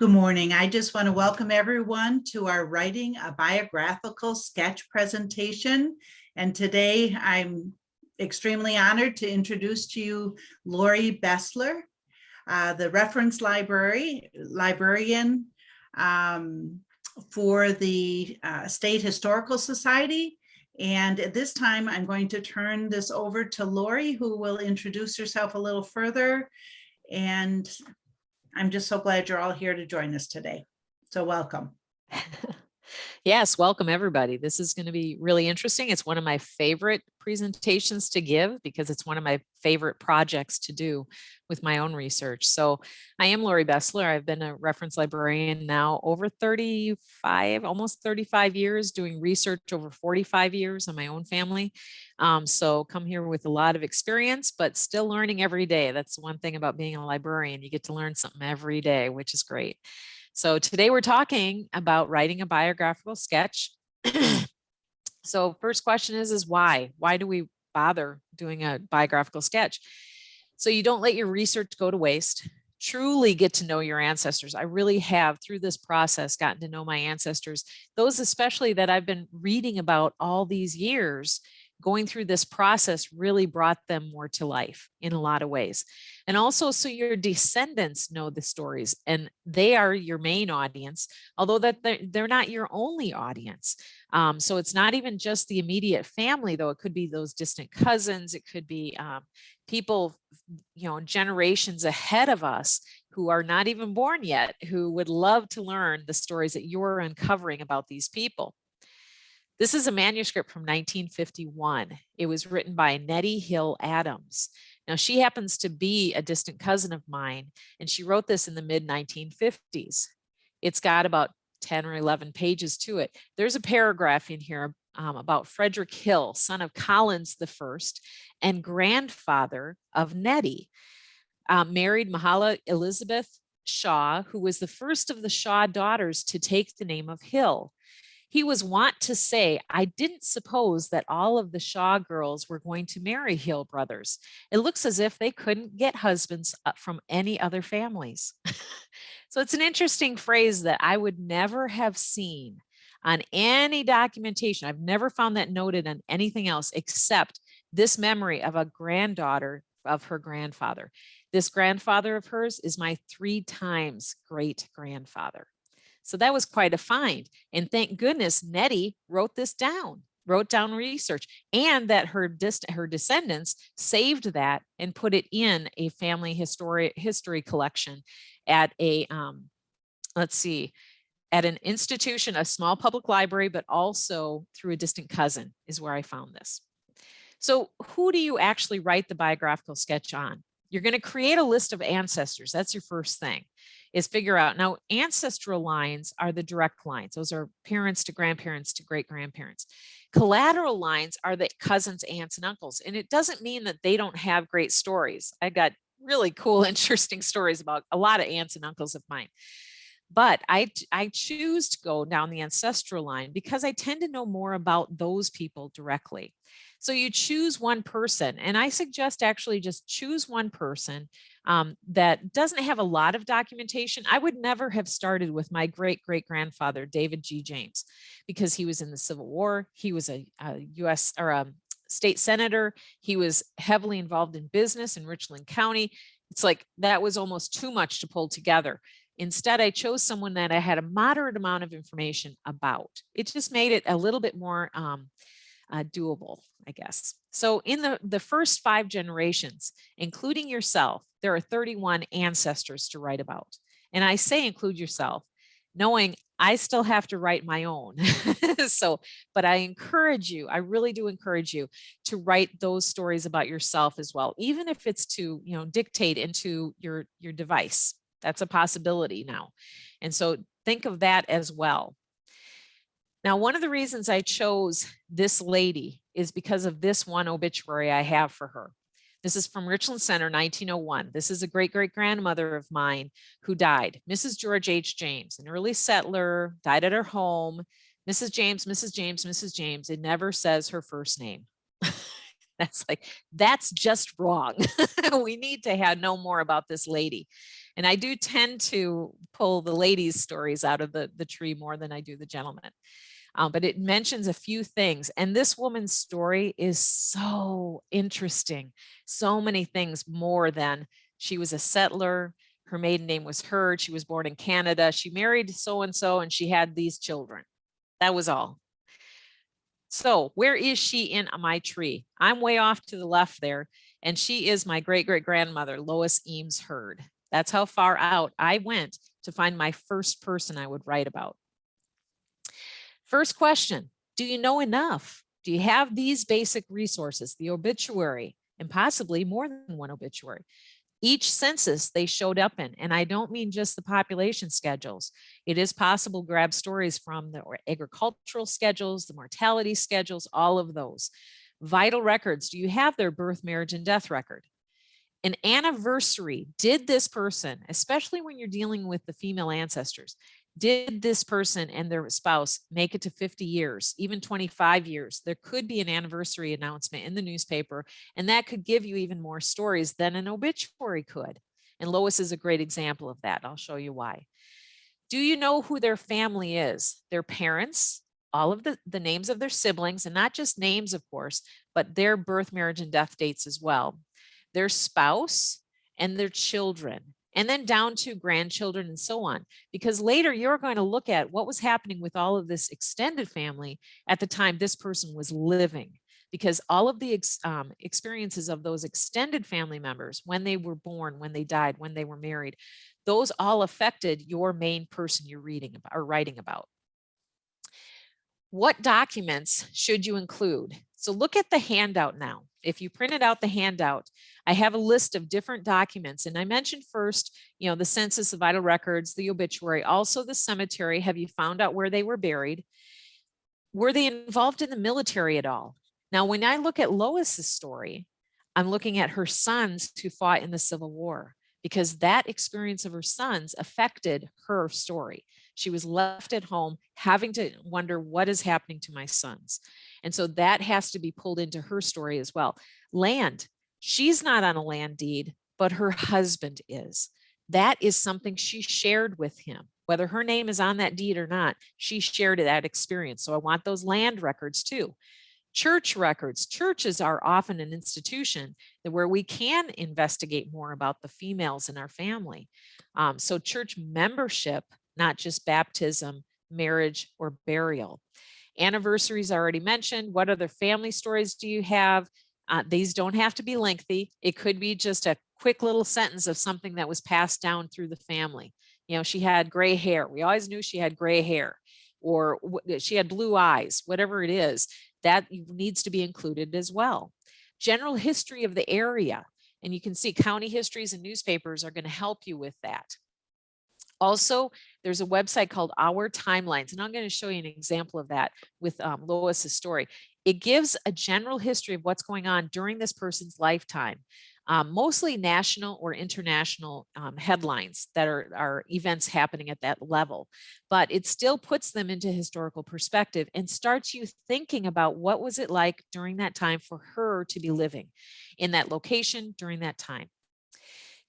Good morning. I just want to welcome everyone to our Writing a Biographical Sketch presentation. And today I'm extremely honored to introduce to you Lori Bessler, the reference librarian for the State Historical Society. And at this time, I'm going to turn this over to Lori, who will introduce herself a little further. And I'm just so glad you're all here to join us today. So welcome. Yes, welcome everybody. This is going to be really interesting. It's one of my favorite presentations to give because it's one of my favorite projects to do with my own research. So I am Lori Bessler. I've been a reference librarian now over 35, almost 35 years, doing research over 45 years on my own family. So come here with a lot of experience, but still learning every day. That's one thing about being a librarian. You get to learn something every day, which is great. So today we're talking about writing a biographical sketch. So first question is why? Why do we bother doing a biographical sketch? So you don't let your research go to waste. Truly get to know your ancestors. I really have, through this process, gotten to know my ancestors, those especially that I've been reading about all these years. Going through this process really brought them more to life in a lot of ways. And also, so your descendants know the stories and they are your main audience, although that they're not your only audience. So it's not even just the immediate family, though. It could be those distant cousins. It could be people, generations ahead of us who are not even born yet, who would love to learn the stories that you're uncovering about these people. This is a manuscript from 1951. It was written by Nettie Hill Adams. Now, she happens to be a distant cousin of mine, and she wrote this in the mid-1950s. It's got about 10 or 11 pages to it. There's a paragraph in here about Frederick Hill, son of Collins I and grandfather of Nettie. Married Mahala Elizabeth Shaw, who was the first of the Shaw daughters to take the name of Hill. He was wont to say, I didn't suppose that all of the Shaw girls were going to marry Hill brothers. It looks as if they couldn't get husbands from any other families. So it's an interesting phrase that I would never have seen on any documentation. I've never found that noted on anything else except this memory of a granddaughter of her grandfather. This grandfather of hers is my 3 times great grandfather. So that was quite a find. And thank goodness Nettie wrote this down, wrote down research, and that her descendants saved that and put it in a family history collection at a, at an institution, a small public library, but also through a distant cousin is where I found this. So who do you actually write the biographical sketch on? You're going to create a list of ancestors. That's your first thing, is figure out. Now, ancestral lines are the direct lines. Those are parents to grandparents to great-grandparents. Collateral lines are the cousins, aunts, and uncles. And it doesn't mean that they don't have great stories. I got really cool, interesting stories about a lot of aunts and uncles of mine. But I choose to go down the ancestral line because I tend to know more about those people directly. So you choose one person, and I suggest actually just choose one person that doesn't have a lot of documentation. I would never have started with my great-great-grandfather, David G. James, because he was in the Civil War. He was a U.S. or a state senator. He was heavily involved in business in Richland County. It's like that was almost too much to pull together. Instead, I chose someone that I had a moderate amount of information about. It just made it a little bit more doable, I guess. So in the first 5 generations, including yourself, there are 31 ancestors to write about. And I say include yourself, knowing I still have to write my own. But I encourage you, I really do encourage you to write those stories about yourself as well, even if it's to, dictate into your device. That's a possibility now. And so think of that as well. Now, one of the reasons I chose this lady is because of this one obituary I have for her. This is from Richland Center, 1901. This is a great-great-grandmother of mine who died. Mrs. George H. James, an early settler, died at her home. Mrs. James, Mrs. James, Mrs. James. It never says her first name. That's like, that's just wrong. We need to know more about this lady. And I do tend to pull the ladies' stories out of the tree more than I do the gentlemen. But it mentions a few things. And this woman's story is so interesting. So many things more than she was a settler. Her maiden name was Heard. She was born in Canada. She married so-and-so and she had these children. That was all. So where is she in my tree? I'm way off to the left there. And she is my great-great-grandmother, Lois Eames Heard. That's how far out I went to find my first person I would write about. First question, do you know enough? Do you have these basic resources, the obituary, and possibly more than one obituary? Each census they showed up in, and I don't mean just the population schedules. It is possible to grab stories from the agricultural schedules, the mortality schedules, all of those. Vital records, do you have their birth, marriage, and death record? An anniversary, did this person, especially when you're dealing with the female ancestors, did this person and their spouse make it to 50 years, even 25 years? There could be an anniversary announcement in the newspaper, and that could give you even more stories than an obituary could. And Lois is a great example of that. I'll show you why. Do you know who their family is? Their parents, all of the names of their siblings, and not just names, of course, but their birth, marriage, and death dates as well. Their spouse and their children, and then down to grandchildren and so on. Because later you're going to look at what was happening with all of this extended family at the time this person was living. Because all of the experiences of those extended family members, when they were born, when they died, when they were married, those all affected your main person you're reading about or writing about. What documents should you include? So look at the handout now. If you printed out the handout, I have a list of different documents. And I mentioned first, the census, the vital records, the obituary, also the cemetery. Have you found out where they were buried? Were they involved in the military at all? Now, when I look at Lois's story, I'm looking at her sons who fought in the Civil War, because that experience of her sons affected her story. She was left at home having to wonder what is happening to my sons. And so that has to be pulled into her story as well. Land, she's not on a land deed, but her husband is. That is something she shared with him. Whether her name is on that deed or not, she shared that experience. So I want those land records too. Church records. Churches are often an institution where we can investigate more about the females in our family. So church membership, not just baptism, marriage, or burial. Anniversaries already mentioned. What other family stories do you have? These don't have to be lengthy. It could be just a quick little sentence of something that was passed down through the family. She had gray hair. We always knew she had gray hair, or she had blue eyes, whatever it is, that needs to be included as well. General history of the area. And you can see county histories and newspapers are going to help you with that. Also, there's a website called Our Timelines, and I'm going to show you an example of that with Lois's story. It gives a general history of what's going on during this person's lifetime, mostly national or international headlines that are events happening at that level, but it still puts them into historical perspective and starts you thinking about what was it like during that time for her to be living in that location during that time.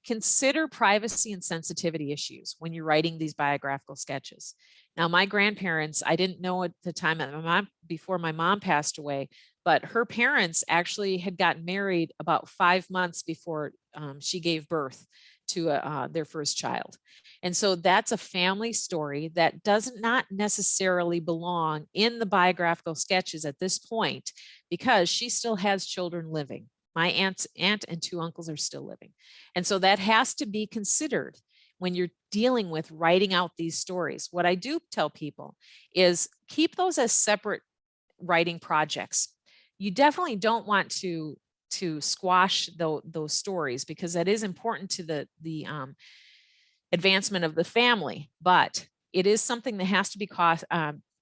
Consider privacy and sensitivity issues when you're writing these biographical sketches. Now, my grandparents, I didn't know at the time before my mom passed away, but her parents actually had gotten married about 5 months before she gave birth to their first child. And so that's a family story that does not necessarily belong in the biographical sketches at this point, because she still has children living. My aunt and 2 uncles are still living. And so that has to be considered when you're dealing with writing out these stories. What I do tell people is keep those as separate writing projects. You definitely don't want to squash those stories, because that is important to the advancement of the family, but it is something that has to be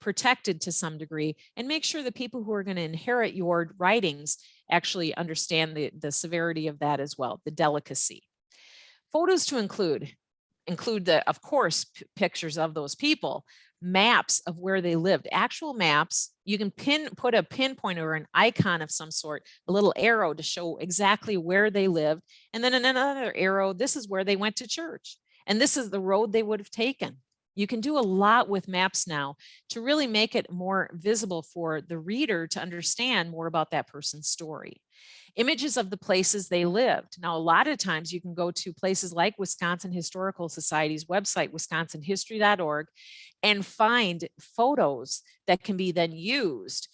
protected to some degree, and make sure the people who are going to inherit your writings actually understand the severity of that as well, the delicacy. Photos to include. include of course, pictures of those people, maps of where they lived, actual maps. You can put a pinpoint or an icon of some sort, a little arrow to show exactly where they lived. And then another arrow, this is where they went to church. And this is the road they would have taken. You can do a lot with maps now to really make it more visible for the reader to understand more about that person's story. Images of the places they lived. Now, a lot of times you can go to places like Wisconsin Historical Society's website, wisconsinhistory.org, and find photos that can be then used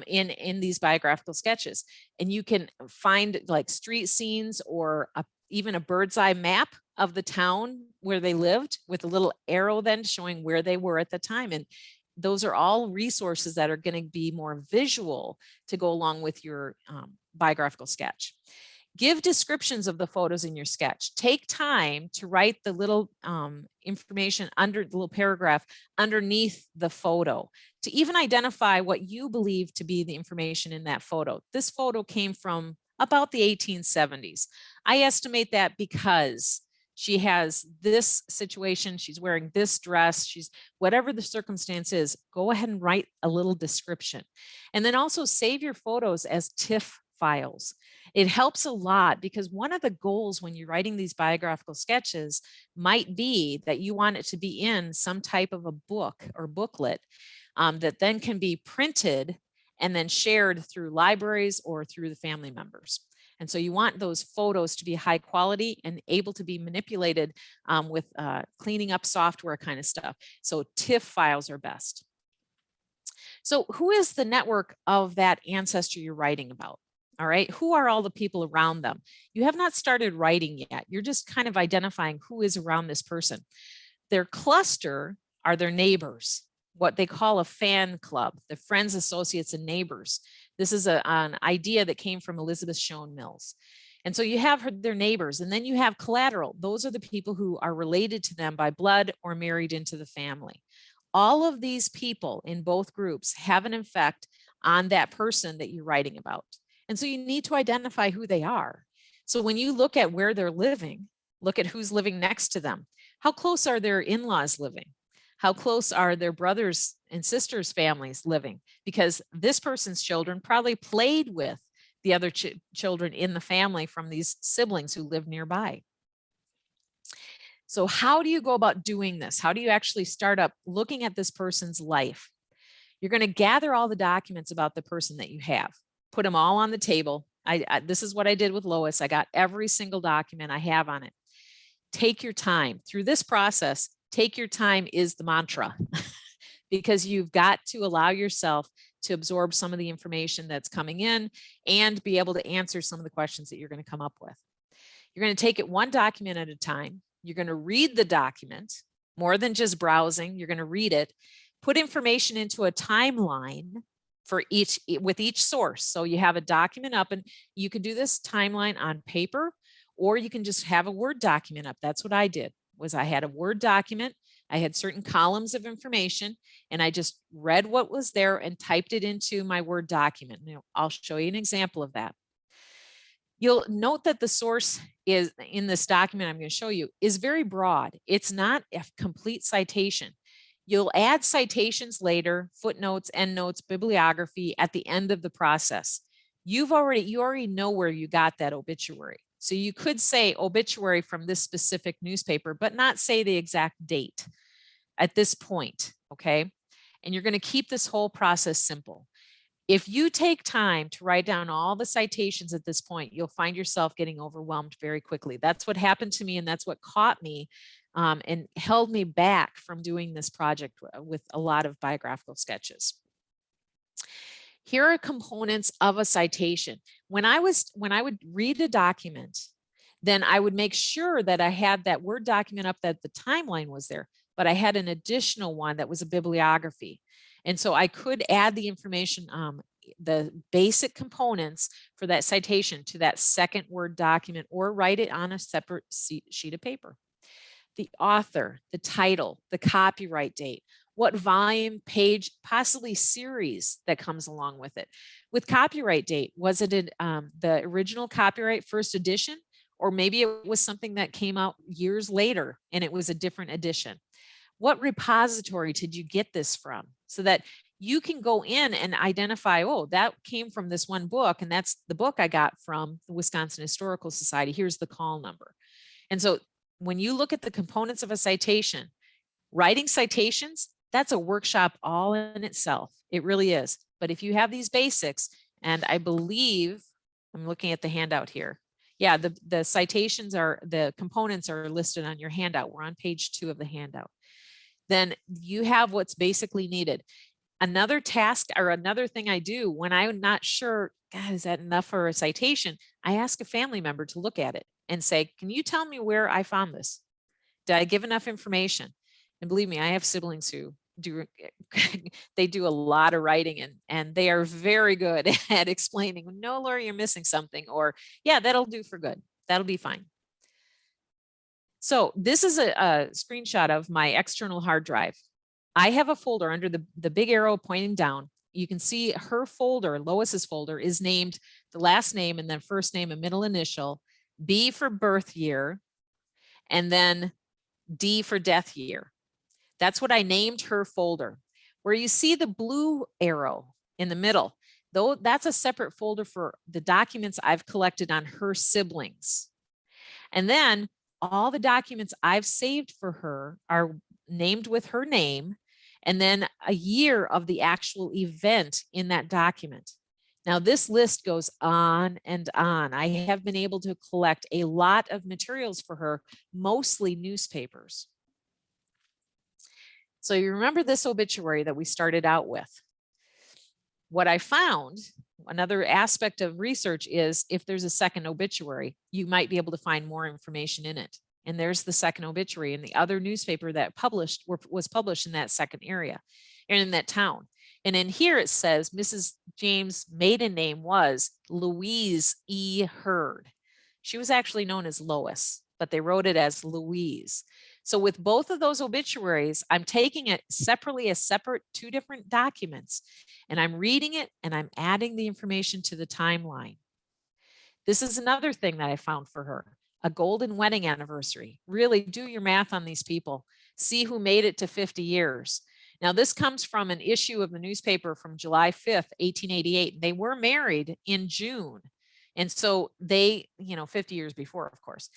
in these biographical sketches. And you can find like street scenes or even a bird's eye map of the town where they lived with a little arrow then showing where they were at the time. And those are all resources that are going to be more visual to go along with your biographical sketch. Give descriptions of the photos in your sketch. Take time to write the little information under the little paragraph underneath the photo to even identify what you believe to be the information in that photo. This photo came from about the 1870s. I estimate that because she has this situation, she's wearing this dress, she's whatever the circumstance is, go ahead and write a little description. And then also save your photos as TIFF files. It helps a lot because one of the goals when you're writing these biographical sketches might be that you want it to be in some type of a book or booklet that then can be printed and then shared through libraries or through the family members. And so you want those photos to be high quality and able to be manipulated with cleaning up software kind of stuff. So TIFF files are best. So who is the network of that ancestor you're writing about? All right, who are all the people around them? You have not started writing yet. You're just kind of identifying who is around this person. Their cluster are their neighbors, what they call a fan club, the friends, associates, and neighbors. This is an idea that came from Elizabeth Shown Mills. And so you have their neighbors, and then you have collateral. Those are the people who are related to them by blood or married into the family. All of these people in both groups have an effect on that person that you're writing about. And so you need to identify who they are. So when you look at where they're living, look at who's living next to them. How close are their in-laws living? How close are their brothers and sisters' families living? Because this person's children probably played with the other children in the family from these siblings who live nearby. So how do you go about doing this? How do you actually start up looking at this person's life? You're going to gather all the documents about the person that you have, put them all on the table. This is what I did with Lois. I got every single document I have on it. Take your time through this process. Take your time is the mantra because you've got to allow yourself to absorb some of the information that's coming in and be able to answer some of the questions that you're going to come up with. You're going to take it one document at a time. You're going to read the document more than just browsing. You're going to read it, put information into a timeline for with each source. So you have a document up, and you can do this timeline on paper, or you can just have a Word document up. That's what I did. Was I had a Word document, I had certain columns of information, and I just read what was there and typed it into my Word document. Now, I'll show you an example of that. You'll note that the source is in this document I'm going to show you is very broad. It's not a complete citation. You'll add citations later, footnotes, endnotes, bibliography at the end of the process. You already know where you got that obituary. So you could say obituary from this specific newspaper, but not say the exact date at this point, okay? And you're going to keep this whole process simple. If you take time to write down all the citations at this point, you'll find yourself getting overwhelmed very quickly. That's what happened to me, and that's what caught me and held me back from doing this project with a lot of biographical sketches. Here are components of a citation. When I would read a document, then I would make sure that I had that Word document up, that the timeline was there, but I had an additional one that was a bibliography. And so I could add the information, the basic components for that citation to that second Word document, or write it on a separate sheet of paper. The author, the title, the copyright date, what volume, page, possibly series that comes along with it. With copyright date, was it the original copyright first edition, or maybe it was something that came out years later and it was a different edition. What repository did you get this from? So that you can go in and identify, oh, that came from this one book, and that's the book I got from the Wisconsin Historical Society. Here's the call number. And so when you look at the components of a citation, writing citations, that's a workshop all in itself. It really is. But if you have these basics, and I believe, I'm looking at the handout here. Yeah, the citations are, the components are listed on your handout. We're on page 2 of the handout. Then you have what's basically needed. Another task or another thing I do when I'm not sure, God, is that enough for a citation? I ask a family member to look at it and say, can you tell me where I found this? Did I give enough information? And believe me, I have siblings who do, they do a lot of writing, and they are very good at explaining, no, Lori, you're missing something, or yeah, that'll do for good. That'll be fine. So this is a screenshot of my external hard drive. I have a folder under the big arrow pointing down. You can see her folder, Lois's folder, is named the last name and then first name and middle initial, B for birth year, and then D for death year. That's what I named her folder. Where you see the blue arrow in the middle, though, that's a separate folder for the documents I've collected on her siblings. And then all the documents I've saved for her are named with her name, and then a year of the actual event in that document. Now, this list goes on and on. I have been able to collect a lot of materials for her, mostly newspapers. So you remember this obituary that we started out with. What I found, another aspect of research, is if there's a second obituary, you might be able to find more information in it. And there's the second obituary in the other newspaper that was published in that second area and in that town. And in here it says Mrs. James' maiden name was Louise E. Hurd. She was actually known as Lois, but they wrote it as Louise. So with both of those obituaries, I'm taking it separately as separate 2 different documents, and I'm reading it and I'm adding the information to the timeline. This is another thing that I found for her, a golden wedding anniversary. Really do your math on these people. See who made it to 50 years. Now, this comes from an issue of the newspaper from July 5th, 1888. They were married in June. And so they, 50 years before, of course,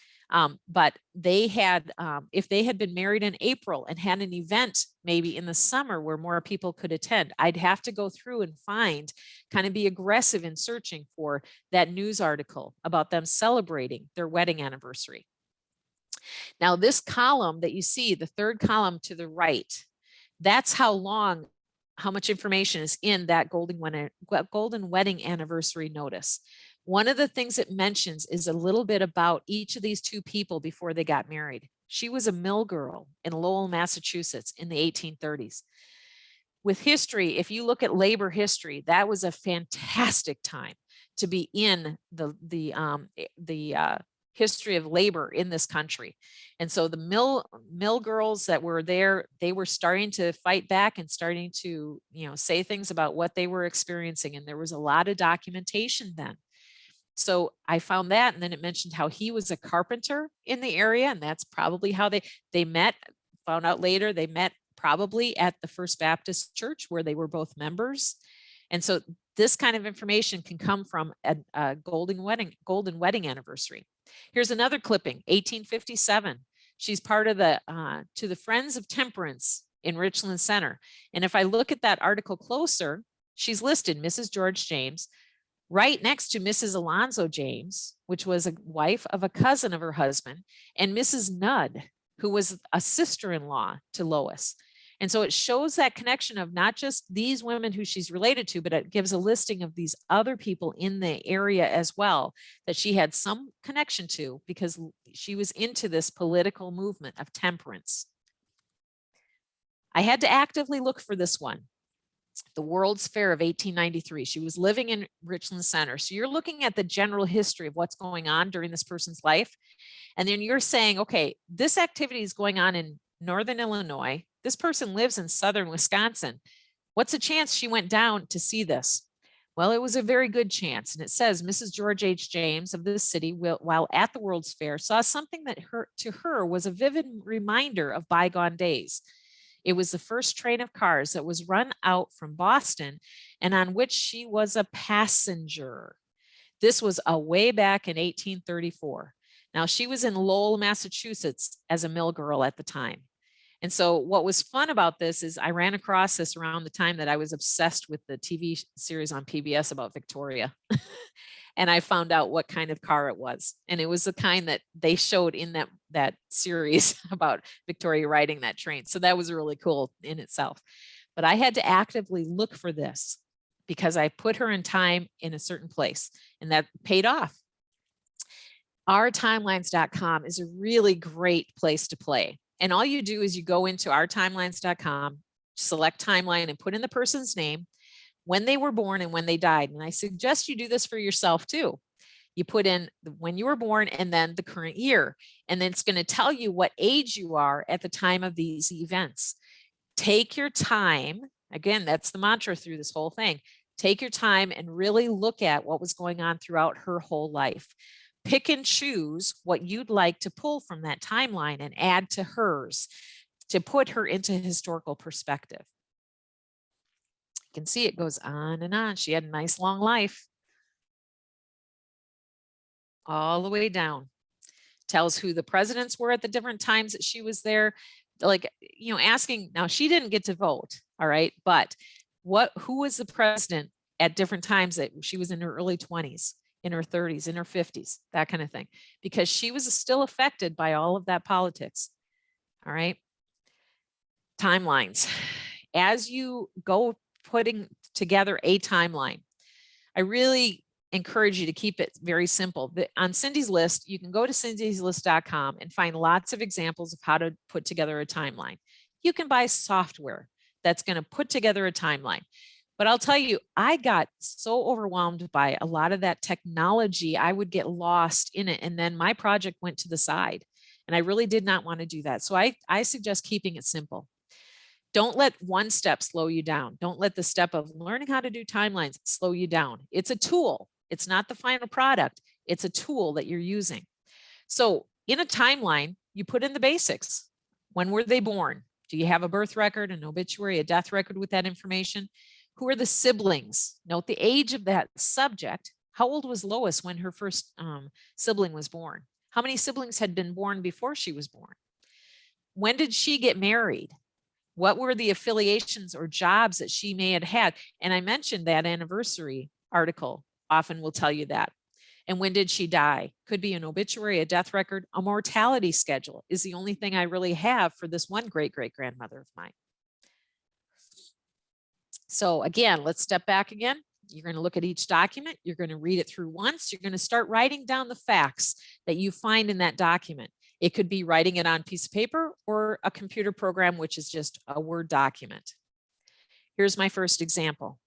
but they had, if they had been married in April and had an event maybe in the summer where more people could attend, I'd have to go through and find, kind of be aggressive in searching for that news article about them celebrating their wedding anniversary. Now, this column that you see, the third column to the right, that's how much information is in that golden wedding anniversary notice. One of the things it mentions is a little bit about each of these 2 people before they got married. She was a mill girl in Lowell, Massachusetts in the 1830s. With history, if you look at labor history, that was a fantastic time to be in the history of labor in this country. And so the mill girls that were there, they were starting to fight back and starting to, say things about what they were experiencing. And there was a lot of documentation then. So I found that, and then it mentioned how he was a carpenter in the area, and that's probably how they met. Found out later they met probably at the First Baptist Church where they were both members. And so this kind of information can come from a golden wedding anniversary. Here's another clipping, 1857. She's part of to the Friends of Temperance in Richland Center. And if I look at that article closer, she's listed Mrs. George James, right next to Mrs. Alonzo James, which was a wife of a cousin of her husband, and Mrs. Nudd, who was a sister-in-law to Lois. And so it shows that connection of not just these women who she's related to, but it gives a listing of these other people in the area as well that she had some connection to because she was into this political movement of temperance. I had to actively look for this one. The World's Fair of 1893. She was living in Richland Center. So you're looking at the general history of what's going on during this person's life. And then you're saying, okay, this activity is going on in Northern Illinois. This person lives in Southern Wisconsin. What's the chance she went down to see this? Well, it was a very good chance. And it says Mrs. George H. James of this city, while at the World's Fair, saw something that to her was a vivid reminder of bygone days. It was the first train of cars that was run out from Boston and on which she was a passenger. This was a way back in 1834. Now, she was in Lowell, Massachusetts as a mill girl at the time. And so what was fun about this is I ran across this around the time that I was obsessed with the TV series on PBS about Victoria. And I found out what kind of car it was. And it was the kind that they showed in that series about Victoria riding that train. So that was really cool in itself. But I had to actively look for this because I put her in time in a certain place, and that paid off. Ourtimelines.com is a really great place to play. And all you do is you go into ourtimelines.com, select timeline, and put in the person's name, when they were born and when they died. And I suggest you do this for yourself too. You put in when you were born and then the current year, and then it's going to tell you what age you are at the time of these events. Take your time. Again, that's the mantra through this whole thing. Take your time and really look at what was going on throughout her whole life. Pick and choose what you'd like to pull from that timeline and add to hers to put her into historical perspective. You can see it goes on and on. She had a nice long life. All the way down. Tells who the presidents were at the different times that she was there. Like, asking, now she didn't get to vote, all right, but who was the president at different times that she was in her early 20s, in her 30s, in her 50s, that kind of thing, because she was still affected by all of that politics. All right. Timelines. As you go putting together a timeline, I really encourage you to keep it very simple. On Cindy's List, you can go to cindyslist.com and find lots of examples of how to put together a timeline. You can buy software that's going to put together a timeline. But I'll tell you, I got so overwhelmed by a lot of that technology, I would get lost in it. And then my project went to the side. And I really did not want to do that. So I suggest keeping it simple. Don't let one step slow you down. Don't let the step of learning how to do timelines slow you down. It's a tool. It's not the final product. It's a tool that you're using. So in a timeline, you put in the basics. When were they born? Do you have a birth record, an obituary, a death record with that information? Who are the siblings? Note the age of that subject. How old was Lois when her first sibling was born? How many siblings had been born before she was born? When did she get married? What were the affiliations or jobs that she may have had? And I mentioned that anniversary article often will tell you that. And when did she die? Could be an obituary, a death record, a mortality schedule is the only thing I really have for this one great-great-grandmother of mine. So again, let's step back again. You're going to look at each document. You're going to read it through once. You're going to start writing down the facts that you find in that document. It could be writing it on a piece of paper or a computer program, which is just a Word document. Here's my first example.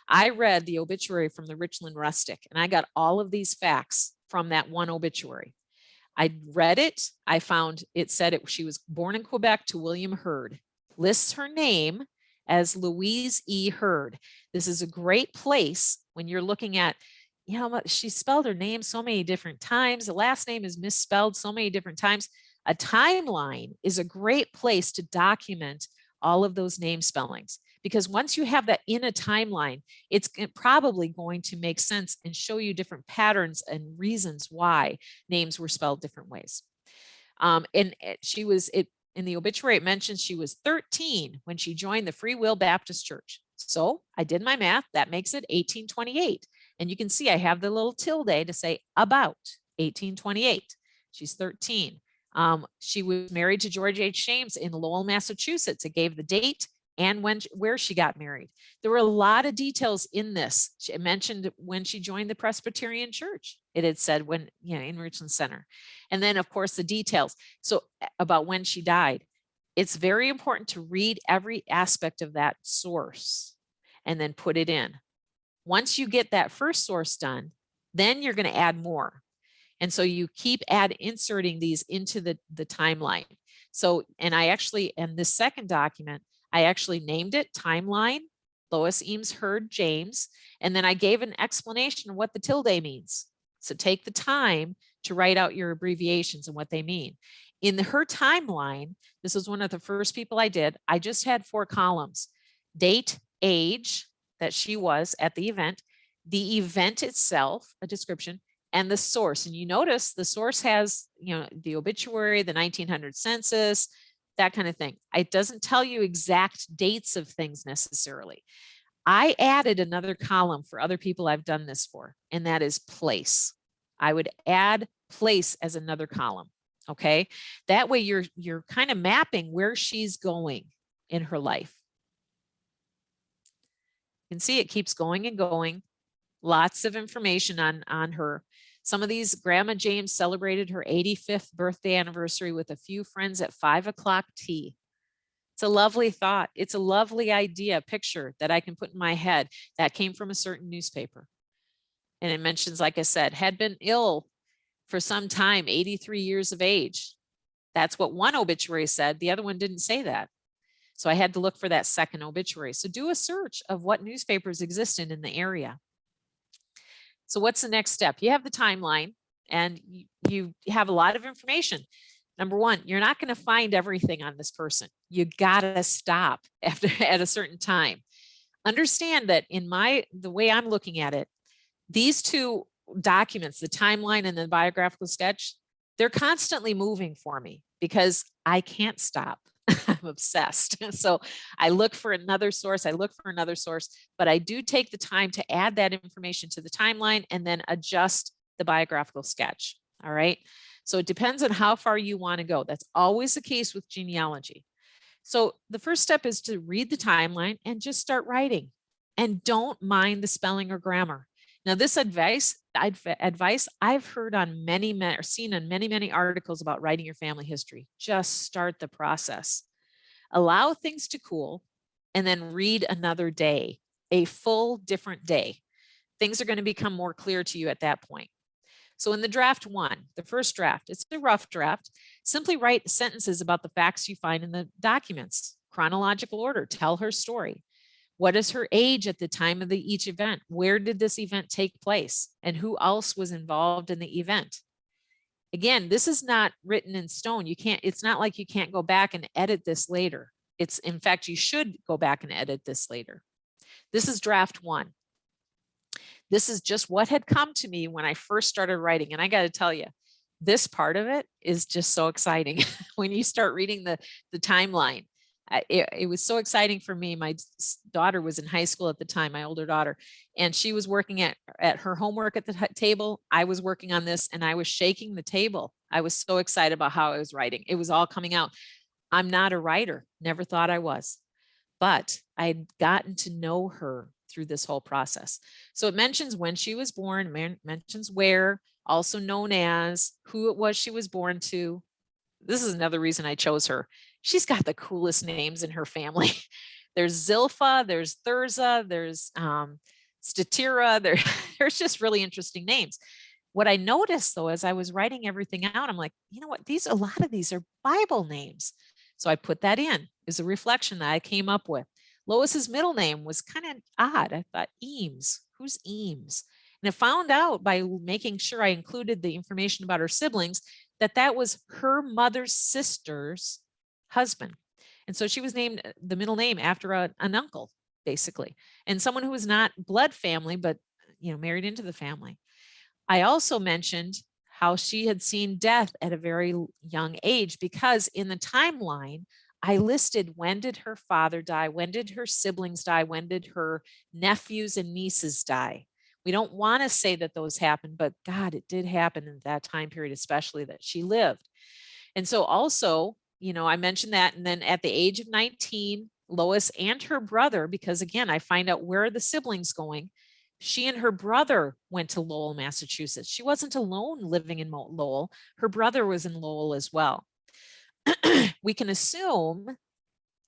I read the obituary from the Richland Rustic, and I got all of these facts from that one obituary. I read it. I found it said she was born in Quebec to William Hurd. Lists her name as Louise E. Hurd. This is a great place when you're looking at, she spelled her name so many different times. The last name is misspelled so many different times. A timeline is a great place to document all of those name spellings, because once you have that in a timeline, it's probably going to make sense and show you different patterns and reasons why names were spelled different ways. In the obituary, it mentions she was 13 when she joined the Free Will Baptist Church. So I did my math. That makes it 1828. And you can see I have the little tilde to say about 1828. She's 13. She was married to George H. James in Lowell, Massachusetts. It gave the date and where she got married. There were a lot of details in this. She mentioned when she joined the Presbyterian Church. It had said when, in Richland Center. And then, of course, the details. So about when she died. It's very important to read every aspect of that source and then put it in. Once you get that first source done, then you're going to add more. And so you keep inserting these into the timeline. So, and I actually, in this second document, I actually named it Timeline Lois Eames Heard James. And then I gave an explanation of what the tilde means. So take the time to write out your abbreviations and what they mean. In her timeline, this was one of the first people I did. I just had 4 columns: date, age that she was at the event itself, a description, and the source. And you notice the source has, the obituary, the 1900 census, that kind of thing. It doesn't tell you exact dates of things necessarily. I added another column for other people I've done this for, and that is place. I would add place as another column. Okay. That way you're kind of mapping where she's going in her life. You can see it keeps going and going. Lots of information on her. Some of these, Grandma James celebrated her 85th birthday anniversary with a few friends at 5 o'clock tea. It's a lovely thought. It's a lovely idea, picture that I can put in my head. That came from a certain newspaper. And it mentions, like I said, had been ill for some time, 83 years of age. That's what one obituary said. The other one didn't say that. So I had to look for that second obituary. So do a search of what newspapers existed in the area. So what's the next step? You have the timeline and you have a lot of information. Number one, you're not going to find everything on this person. You got to stop at a certain time. Understand that the way I'm looking at it, these 2 documents, the timeline and the biographical sketch, they're constantly moving for me because I can't stop. I'm obsessed. So I look for another source. But I do take the time to add that information to the timeline and then adjust the biographical sketch. All right. So it depends on how far you want to go. That's always the case with genealogy. So the first step is to read the timeline and just start writing, and don't mind the spelling or grammar. Now, this advice I've heard on or seen on many articles about writing your family history. Just start the process. Allow things to cool and then read another day, a full different day. Things are going to become more clear to you at that point. So in the draft 1, the first draft, it's a rough draft. Simply write sentences about the facts you find in the documents. Chronological order, tell her story. What is her age at the time of each event? Where did this event take place? And who else was involved in the event? Again, this is not written in stone. It's not like you can't go back and edit this later. In fact, you should go back and edit this later. This is draft 1. This is just what had come to me when I first started writing. And I got to tell you, this part of it is just so exciting. When you start reading the timeline, it was so exciting for me. My daughter was in high school at the time, my older daughter, and she was working at her homework at the table. I was working on this and I was shaking the table. I was so excited about how I was writing. It was all coming out. I'm not a writer, never thought I was, but I'd gotten to know her through this whole process. So it mentions when she was born, mentions where, also known as, who it was she was born to. This is another reason I chose her. She's got the coolest names in her family. There's Zilpha, there's Thurza, there's Statira. There's just really interesting names. What I noticed though, as I was writing everything out, I'm like, you know what? A lot of these are Bible names. So I put that in as a reflection that I came up with. Lois's middle name was kind of odd. I thought, Eames, who's Eames? And I found out by making sure I included the information about her siblings that was her mother's sister's husband. And so she was named the middle name after an uncle, basically, and someone who was not blood family, but married into the family. I also mentioned how she had seen death at a very young age, because in the timeline, I listed when did her father die, when did her siblings die, when did her nephews and nieces die. We don't want to say that those happened, but God, it did happen in that time period, especially that she lived. And so also, I mentioned that. And then at the age of 19, Lois and her brother, because again, I find out where are the siblings going. She and her brother went to Lowell, Massachusetts. She wasn't alone living in Lowell. Her brother was in Lowell as well. We can assume,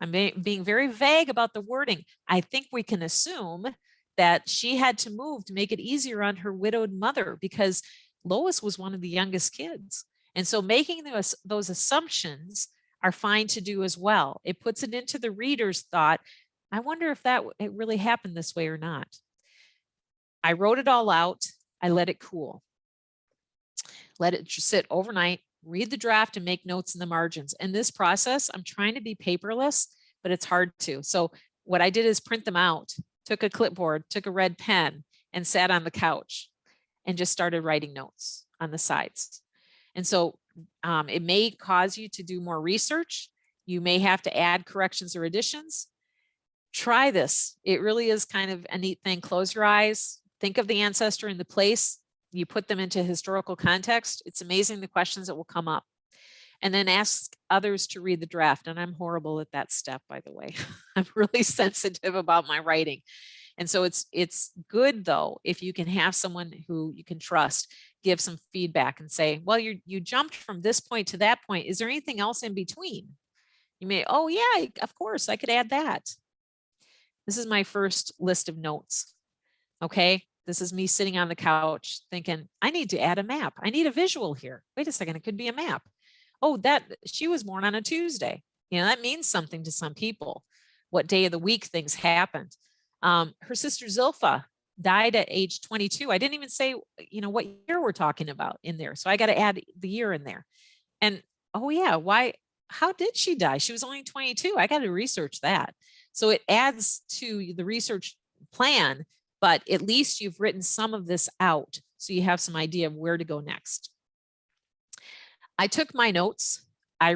I'm being very vague about the wording. I think we can assume that she had to move to make it easier on her widowed mother, because Lois was one of the youngest kids. And so making those assumptions are fine to do as well. It puts it into the reader's thought, I wonder if it really happened this way or not. I wrote it all out. I let it cool. Let it sit overnight, read the draft and make notes in the margins. In this process, I'm trying to be paperless, but it's hard to. So what I did is print them out, took a clipboard, took a red pen and sat on the couch and just started writing notes on the sides. And so it may cause you to do more research. You may have to add corrections or additions. Try this. It really is kind of a neat thing. Close your eyes, think of the ancestor in the place. You put them into historical context. It's amazing the questions that will come up. And then ask others to read the draft. And I'm horrible at that step, by the way. I'm really sensitive about my writing. And so it's good though, if you can have someone who you can trust, give some feedback and say, well, you jumped from this point to that point. Is there anything else in between? You may, oh yeah, of course, I could add that. This is my first list of notes. Okay. This is me sitting on the couch thinking, I need to add a map. I need a visual here. Wait a second, it could be a map. Oh, she was born on a Tuesday. That means something to some people, what day of the week things happened. Her sister Zilpha died at age 22. I didn't even say, what year we're talking about in there. So I got to add the year in there. And oh yeah, how did she die? She was only 22. I got to research that. So it adds to the research plan, but at least you've written some of this out. So you have some idea of where to go next. I took my notes. I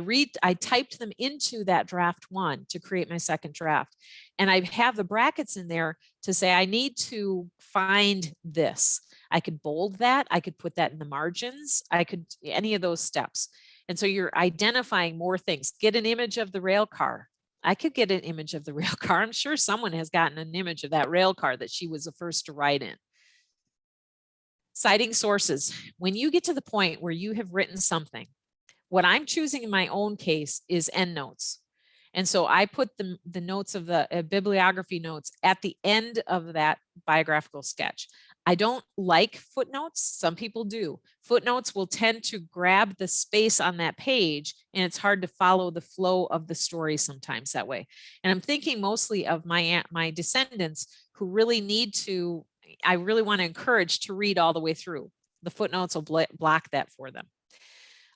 typed them into that draft one to create my second draft. And I have the brackets in there to say, I need to find this. I could bold that. I could put that in the margins. I could, any of those steps. And so you're identifying more things. Get an image of the rail car. I could get an image of the rail car. I'm sure someone has gotten an image of that rail car that she was the first to write in. Citing sources. When you get to the point where you have written something, what I'm choosing in my own case is endnotes. And so I put the notes of the bibliography notes at the end of that biographical sketch. I don't like footnotes. Some people do. Footnotes will tend to grab the space on that page, and it's hard to follow the flow of the story sometimes that way. And I'm thinking mostly of my descendants who really need to, I really want to encourage to read all the way through. The footnotes will block that for them.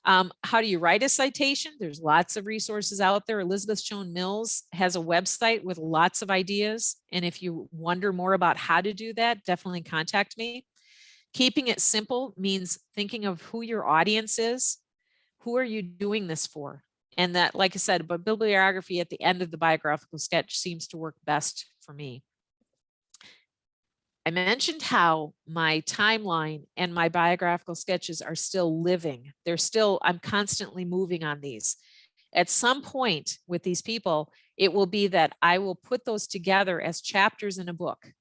How do you write a citation? There's lots of resources out there. Elizabeth Schoen Mills has a website with lots of ideas. And if you wonder more about how to do that, definitely contact me. Keeping it simple means thinking of who your audience is. Who are you doing this for? And that, like I said, but bibliography at the end of the biographical sketch seems to work best for me. I mentioned how my timeline and my biographical sketches are still living. I'm constantly moving on these. At some point with these people, it will be that I will put those together as chapters in a book.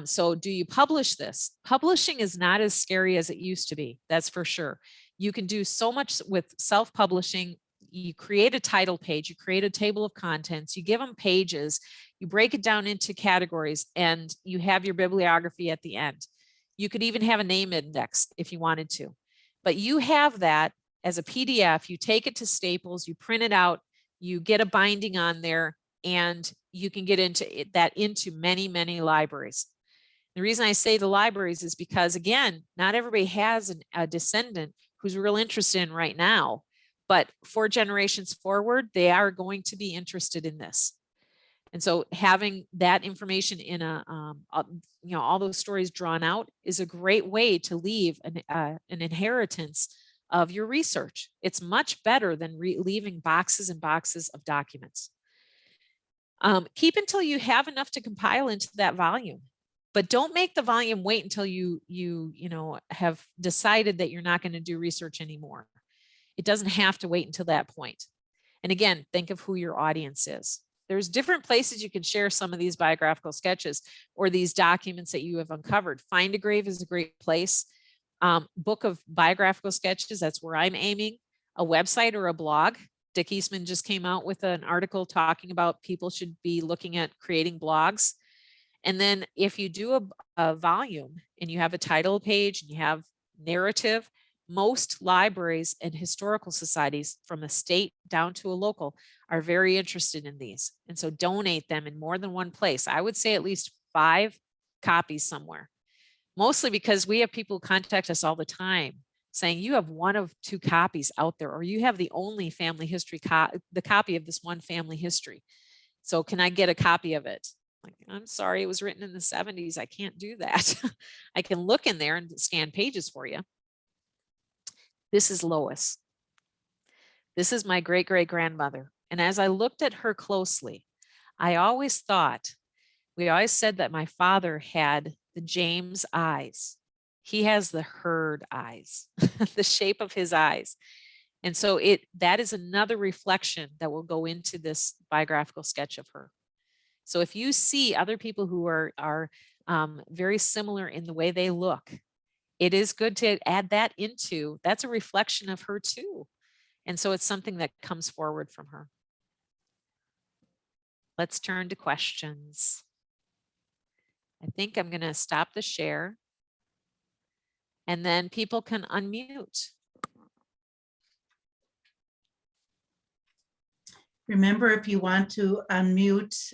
So do you publish this? Publishing is not as scary as it used to be. That's for sure. You can do so much with self-publishing. You create a title page, you create a table of contents, you give them pages, you break it down into categories, and you have your bibliography at the end. You could even have a name index if you wanted to, but you have that as a PDF. You take it to Staples, you print it out, you get a binding on there, and you can get into many, many libraries. The reason I say the libraries is because, again, not everybody has a descendant who's real interested in right now. But 4 generations forward, they are going to be interested in this. And so having that information in all those stories drawn out is a great way to leave an inheritance of your research. It's much better than leaving boxes and boxes of documents. Keep until you have enough to compile into that volume. But don't make the volume wait until you have decided that you're not going to do research anymore. It doesn't have to wait until that point. And again, think of who your audience is. There's different places you can share some of these biographical sketches or these documents that you have uncovered. Find a Grave is a great place. Book of biographical sketches, that's where I'm aiming. A website or a blog. Dick Eastman just came out with an article talking about people should be looking at creating blogs. And then if you do a volume and you have a title page and you have narrative, most libraries and historical societies from a state down to a local are very interested in these. And so donate them in more than one place. I would say at least 5 copies somewhere, mostly because we have people contact us all the time saying you have 1 of 2 copies out there, or you have the only family history, the copy of this one family history. So can I get a copy of it? Like, I'm sorry, it was written in the 70s. I can't do that. I can look in there and scan pages for you. This is Lois. This is my great-great-grandmother. And as I looked at her closely, I always thought, we always said that my father had the James eyes. He has the herd eyes, the shape of his eyes. And so that is another reflection that will go into this biographical sketch of her. So if you see other people who are very similar in the way they look, it is good to add that into, that's a reflection of her too. And so it's something that comes forward from her. Let's turn to questions. I think I'm going to stop the share. And then people can unmute. Remember, if you want to unmute,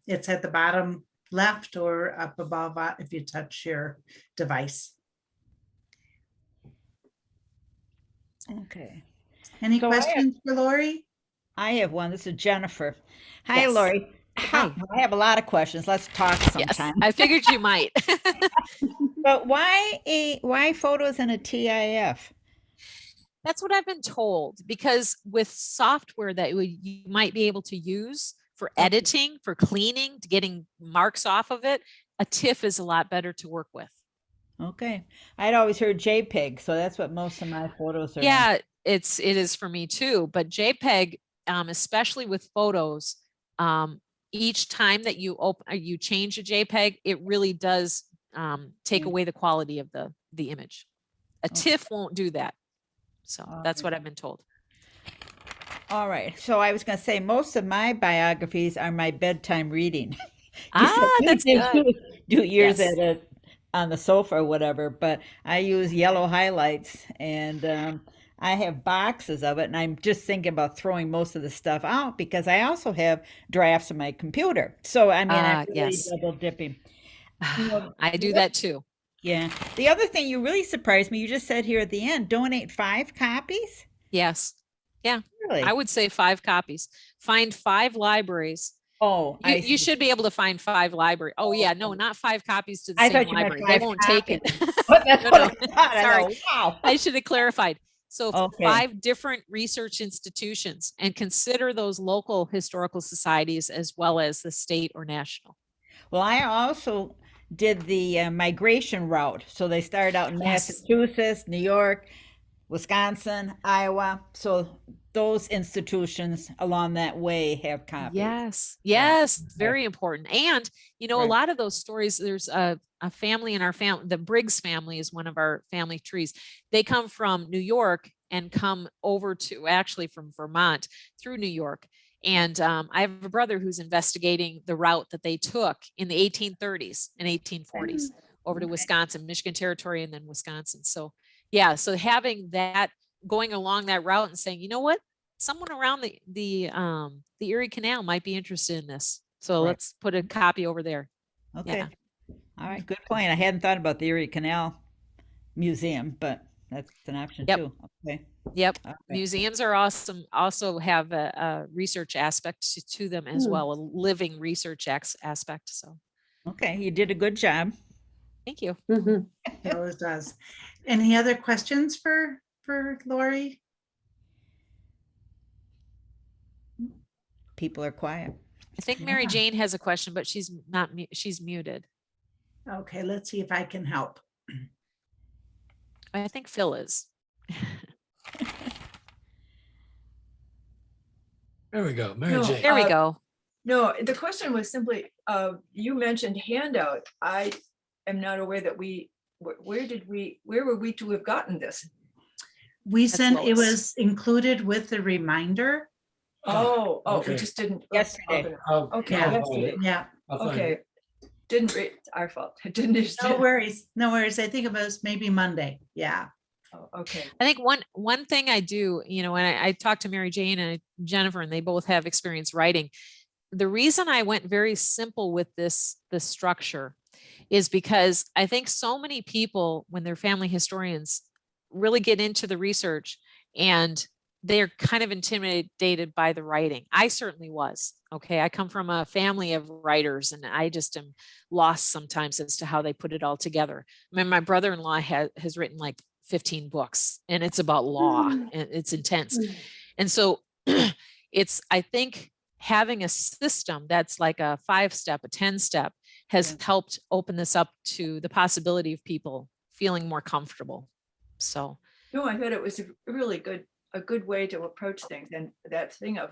it's at the bottom left or up above if you touch your device. Okay. Any So questions for Lori? I have one. This is Jennifer. Hi, Yes. Lori. Hi. I have a lot of questions. Let's talk Yes, sometime. I figured you might. But why photos in a TIF? That's what I've been told, because with software that you might be able to use for editing, for cleaning, to getting marks off of it, a TIFF is a lot better to work with. Okay. I'd always heard JPEG, so that's what most of my photos are. Yeah, it is for me too. But JPEG, especially with photos, each time that you change a JPEG, it really does take away the quality of the image. A TIFF won't do that. So that's what I've been told. All right. So I was going to say most of my biographies are my bedtime reading. That's good. Do yours Yes. on the sofa or whatever, but I use yellow highlights, and I have boxes of it, and I'm just thinking about throwing most of the stuff out because I also have drafts on my computer. So I mean, I'm really Yes. double dipping. I do that too. Yeah. The other thing you really surprised me, you just said here at the end, donate 5 copies? Yes. Yeah. Really? I would say 5 copies. Find 5 libraries. Oh, You should be able to find 5 libraries. Oh yeah, no, not 5 copies to the I same thought you meant library. They 5 won't take it. But that's No, what no. I thought. I Sorry. know. Wow. I should have clarified. So Okay. 5 different research institutions, and consider those local historical societies as well as the state or national. Well, I also did the migration route. So they started out in Yes. Massachusetts, New York, Wisconsin, Iowa. So those institutions along that way have copies. Yes. Yes. Very important. And, a Right. lot of those stories, there's a family in our family, the Briggs family is one of our family trees. They come from New York and come over to, actually from Vermont through New York. And I have a brother who's investigating the route that they took in the 1830s and 1840s over to Wisconsin, Michigan Territory, and then Wisconsin. So yeah, so having that, going along that route and saying, you know what, someone around the Erie Canal might be interested in this. So Right. let's put a copy over there. Okay. Yeah. All right. Good point. I hadn't thought about the Erie Canal Museum, but that's an option Yep. too. Okay. Yep. Okay. Museums are awesome. Also have a research aspect to them as well, a living research aspect. So Okay. You did a good job. thank you. It always does. Any other questions for Lori? People are quiet. I think Mary Jane has a question, but she's not, she's muted. Okay, let's see if I can help. I think Phil is. There we go, Mary No, Jane. There we go. No, the question was simply, you mentioned handout. I am not aware that where were we to have gotten this? We That's sent, it Lois. was included with the reminder. Oh, we okay. just didn't. Yesterday. Okay, Yeah. yesterday. Yeah, I'll find Okay. it. Didn't read, our fault. I didn't no understand. worries, no worries. I think it was maybe Monday. Yeah. Oh, okay. I think one thing I do, you know, when I talked to Mary Jane and Jennifer, and they both have experience writing. The reason I went very simple with this structure is because I think so many people, when they're family historians, really get into the research and they're kind of intimidated by the writing. I certainly was. Okay. I come from a family of writers and I just am lost sometimes as to how they put it all together. I mean, my brother-in-law has written like 15 books and it's about law and it's intense. And so it's, I think, having a system that's like a 5-step, a 10-step has helped open this up to the possibility of people feeling more comfortable. So No, I thought it was a good way to approach things, and that thing of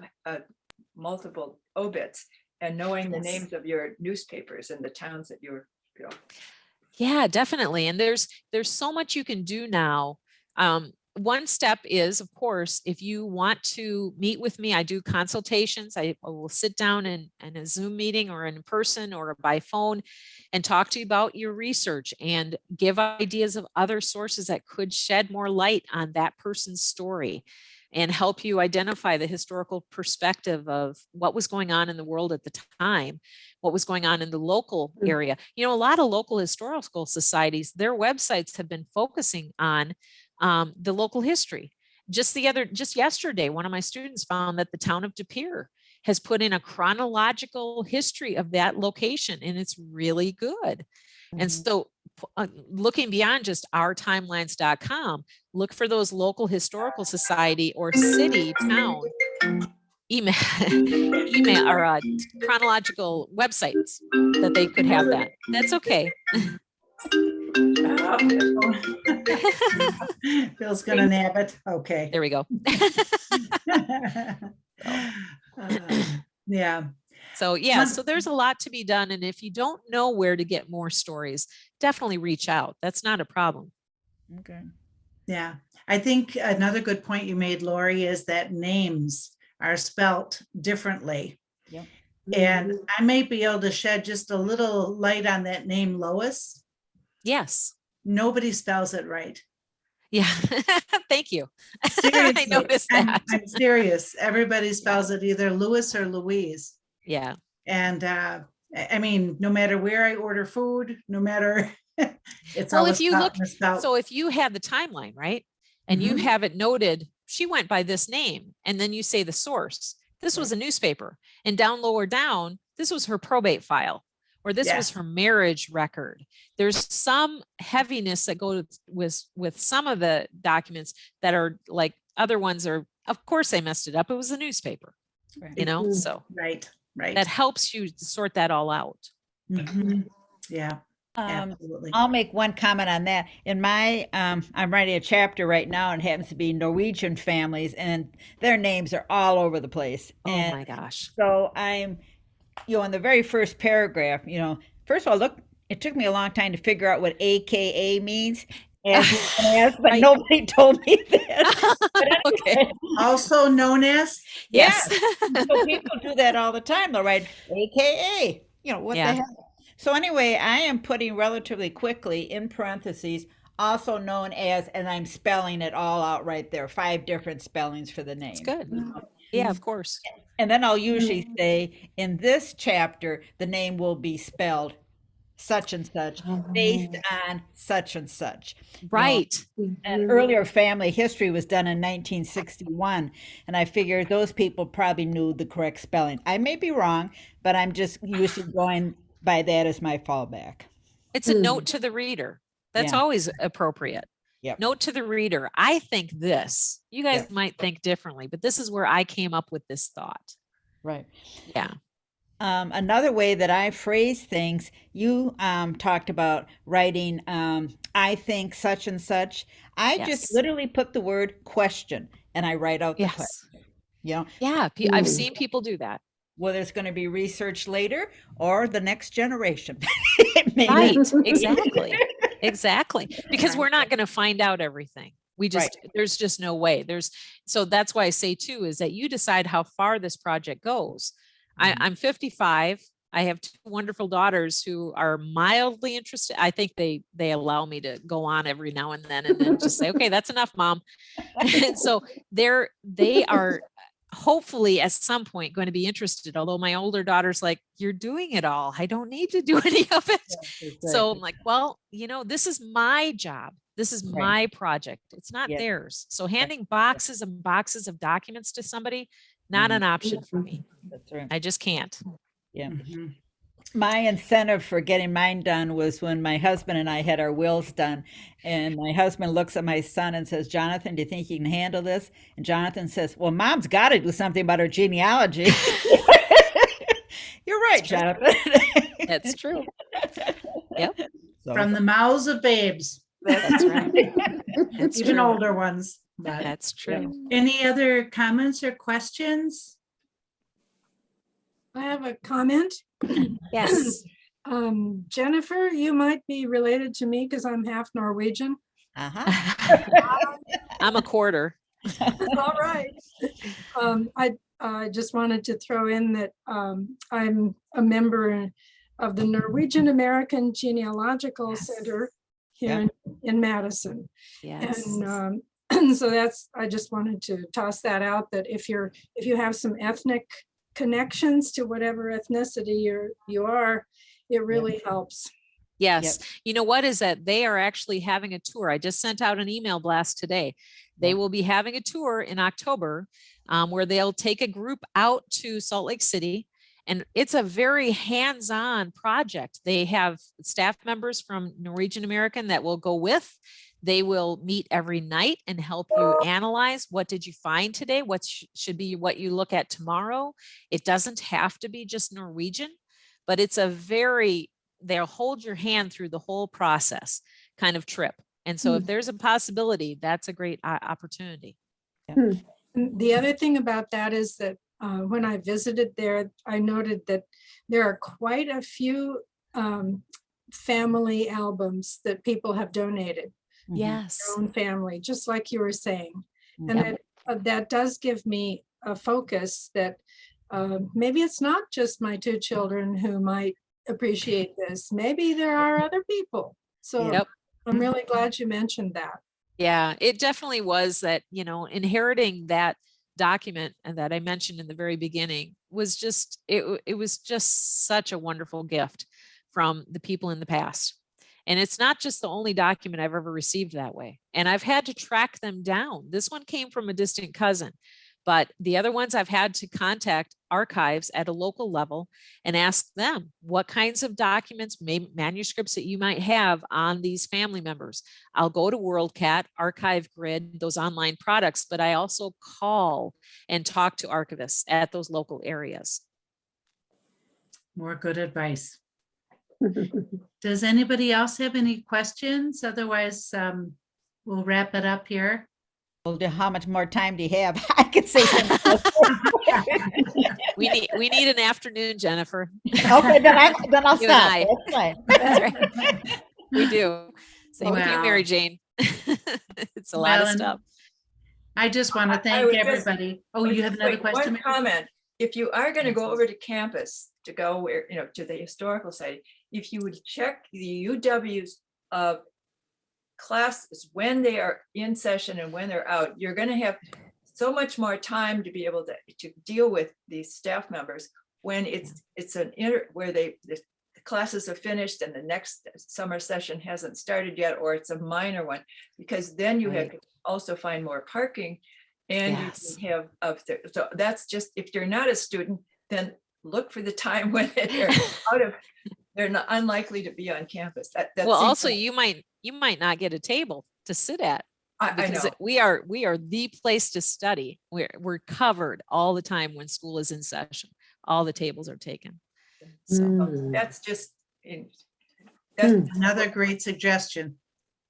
multiple obits and knowing the Yes. names of your newspapers and the towns that you're, you know. yeah, definitely. And there's so much you can do now. One step is, of course, if you want to meet with me, I do consultations. I will sit down in a Zoom meeting or in person or by phone and talk to you about your research and give ideas of other sources that could shed more light on that person's story and help you identify the historical perspective of what was going on in the world at the time, what was going on in the local area. You know, a lot of local historical societies, their websites have been focusing on the local history. Just yesterday, one of my students found that the town of De Pere has put in a chronological history of that location, and it's really good. And so looking beyond just ourtimelines.com, look for those local historical society or city, town, email or chronological websites that they could have that. That's okay. Bill's gonna nab it. Okay. There we go. Yeah. So yeah, so there's a lot to be done. And if you don't know where to get more stories, definitely reach out. That's not a problem. Okay. Yeah. I think another good point you made, Lori, is that names are spelt differently. Yep. And I may be able to shed just a little light on that name, Lois. Yes. Nobody spells it right. Yeah. Thank you. Seriously, I noticed that. I'm serious. Everybody spells it either Louis or Louise. Yeah. And I mean, no matter where I order food, no matter, it's Well, always if you look, misspelled. so if you have the timeline, right? And you have it noted, she went by this name, and then you say the source. This was a newspaper, and down lower down, this was her probate file, or this was her marriage record. There's some heaviness that goes with some of the documents that are like other ones are, of course they messed it up. It was a newspaper, you know, so Right. that helps you sort that all out. Yeah. Absolutely. I'll make one comment on that. In my, I'm writing a chapter right now, and it happens to be Norwegian families, and their names are all over the place. Oh and my gosh. So I'm, in the very first paragraph, first of all, look, it took me a long time to figure out what AKA means. But nobody told me that. Okay. Also known as? Yes. So people do that all the time. They'll write AKA, what the hell? So anyway, I am putting relatively quickly in parentheses, also known as, and I'm spelling it all out right there, 5 different spellings for the name. It's good. Yeah, of course. And then I'll usually say, in this chapter, the name will be spelled such and such, based on such and such. Right. And earlier family history was done in 1961, and I figured those people probably knew the correct spelling. I may be wrong, but I'm just usually going by that as my fallback. It's a note to the reader. That's always appropriate. Yep. Note to the reader. I think this. You guys might think differently, but this is where I came up with this thought. Right. Yeah. Another way that I phrase things, you talked about writing, I think such and such. I just literally put the word question and I write out the question. Yeah, I've seen people do that. Whether it's going to be researched later or the next generation. Right, exactly. Because we're not going to find out everything. There's just no way. So that's why I say too, is that you decide how far this project goes. I'm 55. I have two wonderful daughters who are mildly interested. I think they allow me to go on every now and then just say, okay, that's enough, Mom. And so they are hopefully at some point going to be interested. Although my older daughter's like, you're doing it all. I don't need to do any of it. So I'm like, well, this is my job. This is my project. It's not theirs. So handing boxes and boxes of documents to somebody, not an option for me. That's right. I just can't. Yeah. Mhm. My incentive for getting mine done was when my husband and I had our wills done. And my husband looks at my son and says, Jonathan, do you think you can handle this? And Jonathan says, well, Mom's got to do something about her genealogy. You're right, Jonathan. That's true. Yep. So, From the mouths of babes, That's right. That's even true. older ones. But That's true. any other comments or questions? I have a comment. Yes. Jennifer, you might be related to me because I'm half Norwegian. I'm a quarter. All right. I just wanted to throw in that I'm a member of the Norwegian American Genealogical Yes. Center here in Madison. Yes. And so I just wanted to toss that out, that if you have some ethnic connections to whatever ethnicity you are, it really helps. Yes. You know what is that they are actually having a tour. I just sent out an email blast today. They will be having a tour in October where they'll take a group out to Salt Lake City. And it's a very hands-on project. They have staff members from Norwegian American that will go with. They will meet every night and help you analyze what did you find today, what should be what you look at tomorrow. It doesn't have to be just Norwegian, but it's they'll hold your hand through the whole process kind of trip. And so if there's a possibility, that's a great opportunity. And the other thing about that is that when I visited there, I noted that there are quite a few family albums that people have donated. Yes. Their own family, just like you were saying. And that does give me a focus that maybe it's not just my two children who might appreciate this. Maybe there are other people. So I'm really glad you mentioned that. Yeah, it definitely was that, inheriting that document and that I mentioned in the very beginning was just, it was just such a wonderful gift from the people in the past. And it's not just the only document I've ever received that way. And I've had to track them down. This one came from a distant cousin, but the other ones I've had to contact archives at a local level and ask them what kinds of documents, maybe manuscripts that you might have on these family members. I'll go to WorldCat, Archive Grid, those online products, but I also call and talk to archivists at those local areas. More good advice. Does anybody else have any questions? Otherwise, we'll wrap it up here. well, how much more time do you have? I could say something. We need an afternoon, Jennifer. Okay, then I'll You and stop. I. That's fine. That's right. We do. Same with you, Wow. Mary Jane. It's a lot of Well, and stuff. I just want to I thank would just- everybody. Oh, you have another Wait, question? One comment, if you are going to go over to campus to go where, to the historical site, if you would check the UW's classes when they are in session and when they're out, you're going to have so much more time to be able to deal with these staff members when it's where the classes are finished and the next summer session hasn't started yet, or it's a minor one, because then you have to also find more parking. And Yes. you can have so that's just, if you're not a student, then look for the time when they're not unlikely to be on campus. That Well, seems also like- you might not get a table to sit at I because know. we are the place to study. We're covered all the time when school is in session. All the tables are taken. So That's just that's Another great suggestion.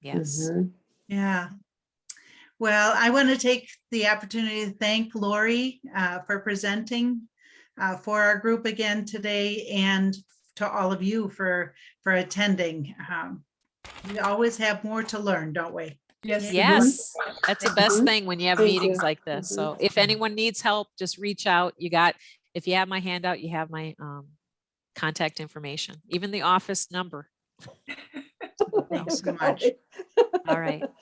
yes. Yeah. Well, I want to take the opportunity to thank Lori for presenting for our group again today, and to all of you for attending. We always have more to learn, don't we? yes. Yes, that's the best thing when you have Thank meetings you. like this. So if anyone needs help, just reach out. If you have my handout, you have my contact information, even the office number. Thanks so much. All right.